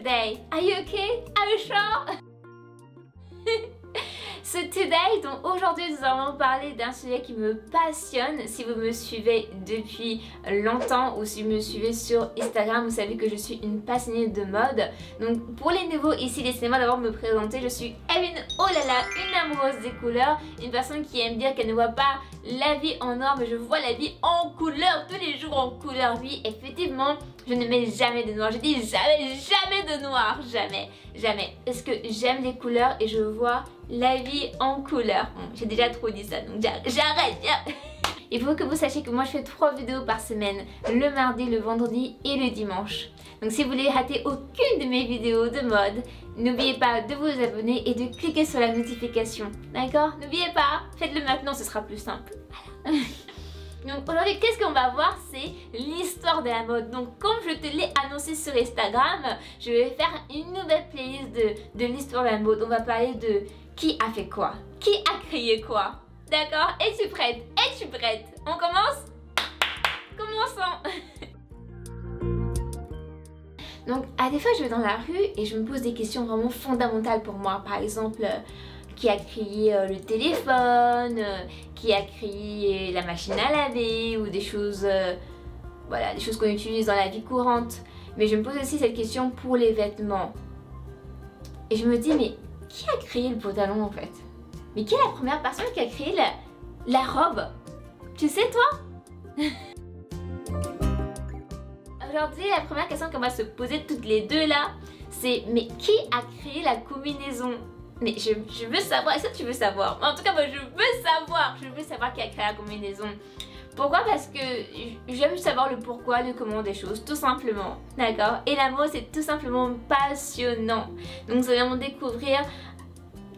today? Are you okay? Are you sure? So today, donc aujourd'hui nous allons parler d'un sujet qui me passionne. Si vous me suivez depuis longtemps ou si vous me suivez sur Instagram, vous savez que je suis une passionnée de mode. Donc pour les nouveaux ici, laissez-moi d'abord me présenter. Je suis Evelyn, oh là là, une amoureuse des couleurs, une personne qui aime dire qu'elle ne voit pas la vie en noir, mais je vois la vie en couleur, tous les jours en couleur. Oui, effectivement, je ne mets jamais de noir. Je dis jamais de noir, jamais. Parce que j'aime les couleurs et je vois la vie en couleur. Bon, j'ai déjà trop dit ça, donc j'arrête. Il faut que vous sachiez que moi je fais 3 vidéos par semaine, le mardi, le vendredi et le dimanche. Donc si vous voulez rater aucune de mes vidéos de mode, n'oubliez pas de vous abonner et de cliquer sur la notification. D'accord? N'oubliez pas, faites-le maintenant, ce sera plus simple. Voilà. Donc aujourd'hui, qu'est-ce qu'on va voir? C'est l'histoire de la mode. Donc comme je te l'ai annoncé sur Instagram, je vais faire une nouvelle playlist de l'histoire de la mode. On va parler de qui a fait quoi, qui a créé quoi. D'accord? Es-tu prête? Es-tu prête? On commence? Commençons. Donc à des fois je vais dans la rue et je me pose des questions vraiment fondamentales pour moi. Par exemple, qui a créé le téléphone, qui a créé la machine à laver ou des choses, voilà, des choses qu'on utilise dans la vie courante. Mais je me pose aussi cette question pour les vêtements. Et je me dis, mais qui a créé le pantalon en fait? Mais qui est la première personne qui a créé la robe? Tu sais toi? Aujourd'hui, la première question qu'on va se poser toutes les deux là, c'est mais qui a créé la combinaison? Mais je veux savoir, est-ce que tu veux savoir? En tout cas, moi je veux savoir qui a créé la combinaison. Pourquoi? Parce que j'aime savoir le pourquoi, le comment des choses, tout simplement. D'accord? Et la mode, c'est tout simplement passionnant. Donc nous allons découvrir,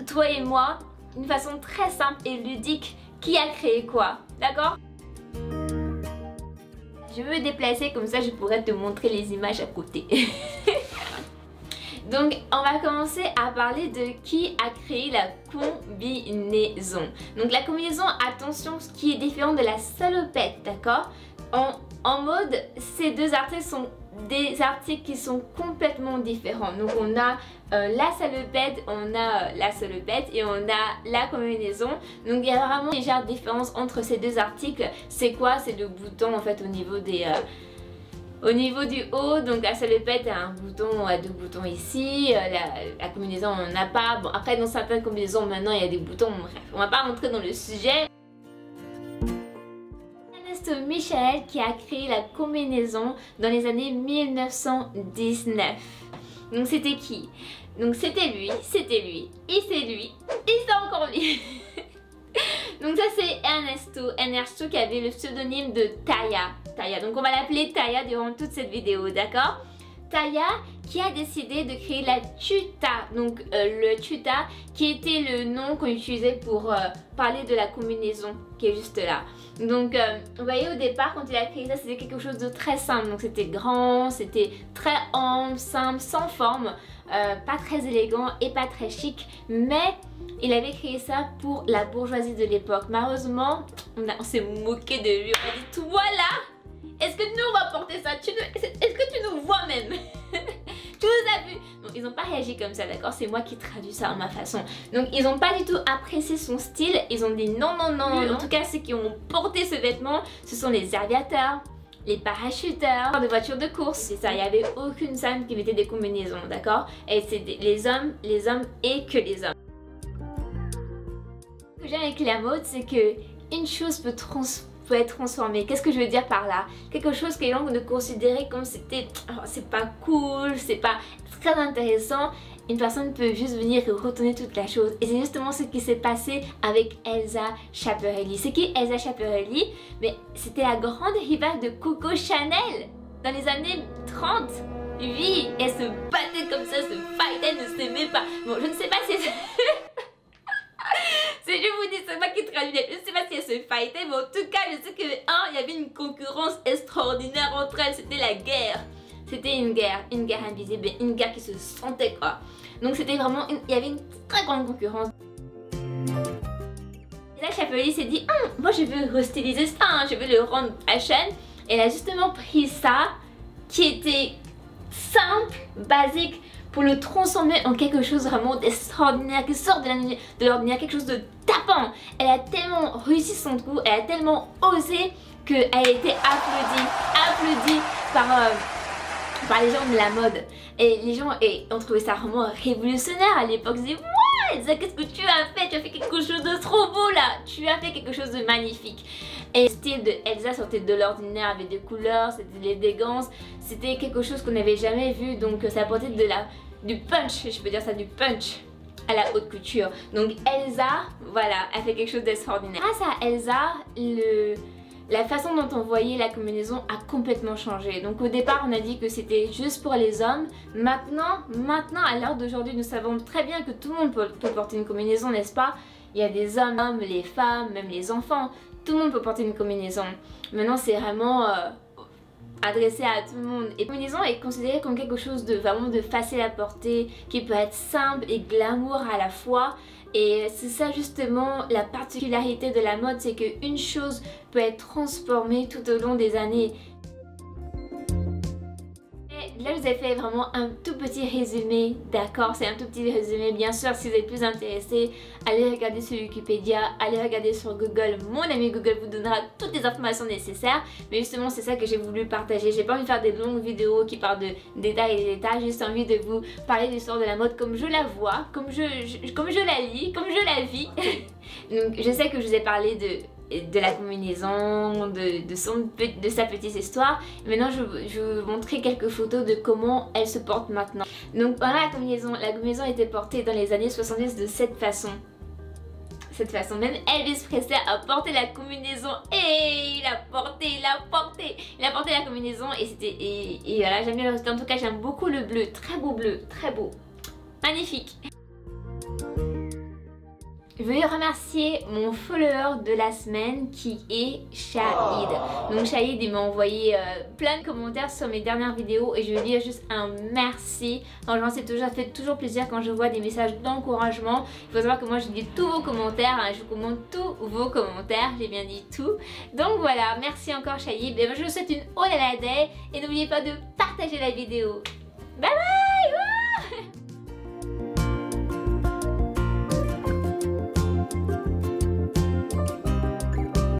toi et moi, d'une façon très simple et ludique, qui a créé quoi. D'accord? Je veux me déplacer, comme ça je pourrais te montrer les images à côté. Donc on va commencer à parler de qui a créé la combinaison. Donc la combinaison, attention, ce qui est différent de la salopette, d'accord? En mode, ces deux articles sont des articles qui sont complètement différents. Donc on a la salopette, on a la salopette et on a la combinaison. Donc il y a vraiment une légère différence entre ces deux articles. C'est quoi? C'est le bouton en fait au niveau des... Au niveau du haut, donc la salopette a un bouton, a 2 boutons ici, la combinaison on n'en a pas. Bon après dans certaines combinaisons maintenant il y a des boutons, bref, on va pas rentrer dans le sujet. Ernesto Michael qui a créé la combinaison dans les années 1919. Donc c'était qui? Donc c'était lui, et c'est lui, et c'est encore lui. Donc ça c'est Ernesto qui avait le pseudonyme de Taya. Donc on va l'appeler Taya durant toute cette vidéo, d'accord? Taya qui a décidé de créer la tuta. Donc le tuta qui était le nom qu'on utilisait pour parler de la combinaison qui est juste là. Donc vous voyez au départ quand il a créé ça c'était quelque chose de très simple. Donc c'était grand, c'était très humble, simple, sans forme. Pas très élégant et pas très chic, mais il avait créé ça pour la bourgeoisie de l'époque. Malheureusement, on s'est moqué de lui, on a dit toi là, est-ce que nous on va porter ça? Est-ce que tu nous vois même? Tu nous as vu? Donc ils n'ont pas réagi comme ça, d'accord? C'est moi qui traduis ça à ma façon. Donc ils n'ont pas du tout apprécié son style, ils ont dit non. En tout cas ceux qui ont porté ce vêtement, ce sont les aviateurs, les parachuteurs de voitures de course. C'est ça, il n'y avait aucune femme qui mettait des combinaisons, d'accord? Et c'est les hommes et que les hommes. Ce que j'aime avec la mode, c'est que une chose peut être transformée. Qu'est-ce que je veux dire par là? Quelque chose que les gens ne considéraient comme c'était, oh, c'est pas cool, c'est pas très intéressant. Une personne peut juste venir et retourner toute la chose. Et c'est justement ce qui s'est passé avec Elsa Schiaparelli. C'est qui Elsa Schiaparelli? Mais c'était la grande rivale de Coco Chanel dans les années 30. Oui, elle se battait comme ça, se fightait, ne s'aimait pas. Bon, je ne sais pas si je vous dis, c'est moi qui traduis. Je ne sais pas si elle se fightait, mais en tout cas, je sais que il y avait une concurrence extraordinaire entre elles. C'était la guerre. C'était une guerre invisible, une guerre qui se sentait quoi. Donc c'était vraiment, il y avait une très grande concurrence. Elsa Schiaparelli s'est dit, moi je veux restyliser ça, je veux le rendre fashion. Elle a justement pris ça, qui était simple, basique, pour le transformer en quelque chose vraiment d'extraordinaire, qui sort de l'ordinaire, quelque chose de tapant. Elle a tellement réussi son coup, elle a tellement osé qu'elle a été applaudie par les gens de la mode. Et les gens ont trouvé ça vraiment révolutionnaire à l'époque. Ils disaient wow, Elsa, qu'est-ce que tu as fait? Tu as fait quelque chose de trop beau là. Tu as fait quelque chose de magnifique. Et le style de Elsa sortait de l'ordinaire avec des couleurs, c'était de l'élégance. C'était quelque chose qu'on n'avait jamais vu. Donc ça apportait du punch, je peux dire ça, du punch à la haute couture. Donc Elsa, voilà, elle fait quelque chose d'extraordinaire. Grâce à Elsa, la façon dont on voyait la combinaison a complètement changé. Donc au départ on a dit que c'était juste pour les hommes. Maintenant à l'heure d'aujourd'hui, nous savons très bien que tout le monde peut porter une combinaison, n'est-ce pas? Il y a des hommes, les femmes, même les enfants. Tout le monde peut porter une combinaison. Maintenant c'est vraiment adressé à tout le monde. Et la combinaison est considérée comme quelque chose de vraiment de facile à porter, qui peut être simple et glamour à la fois. Et c'est ça justement la particularité de la mode, c'est qu'une chose peut être transformée tout au long des années. Et là je vous ai fait vraiment un tout petit résumé, d'accord? C'est un tout petit résumé, bien sûr si vous êtes plus intéressé, allez regarder sur Wikipédia, allez regarder sur Google, mon ami Google vous donnera toutes les informations nécessaires. Mais justement c'est ça que j'ai voulu partager, j'ai pas envie de faire des longues vidéos qui parlent de détails et détails, j'ai juste envie de vous parler de l'histoire de la mode comme je la vois, comme je la lis, comme je la vis. Donc je sais que je vous ai parlé de la combinaison, de sa petite histoire. Maintenant je vais vous montrer quelques photos de comment elle se porte maintenant. Donc pendant la combinaison était portée dans les années 70 de cette façon. Même Elvis Presley a porté la combinaison et il a porté la combinaison et voilà, j'aime bien le résultat. En tout cas j'aime beaucoup le bleu, très beau, magnifique. Je veux remercier mon follower de la semaine qui est Shahid. Donc Shahid il m'a envoyé plein de commentaires sur mes dernières vidéos et je veux dire juste un merci. Franchement ça fait toujours plaisir quand je vois des messages d'encouragement. Il faut savoir que moi je lis tous vos commentaires, hein, je commente tous vos commentaires, j'ai bien dit tout. Donc voilà, merci encore Shahid. Et moi je vous souhaite une Olala Day et n'oubliez pas de partager la vidéo. Bye bye.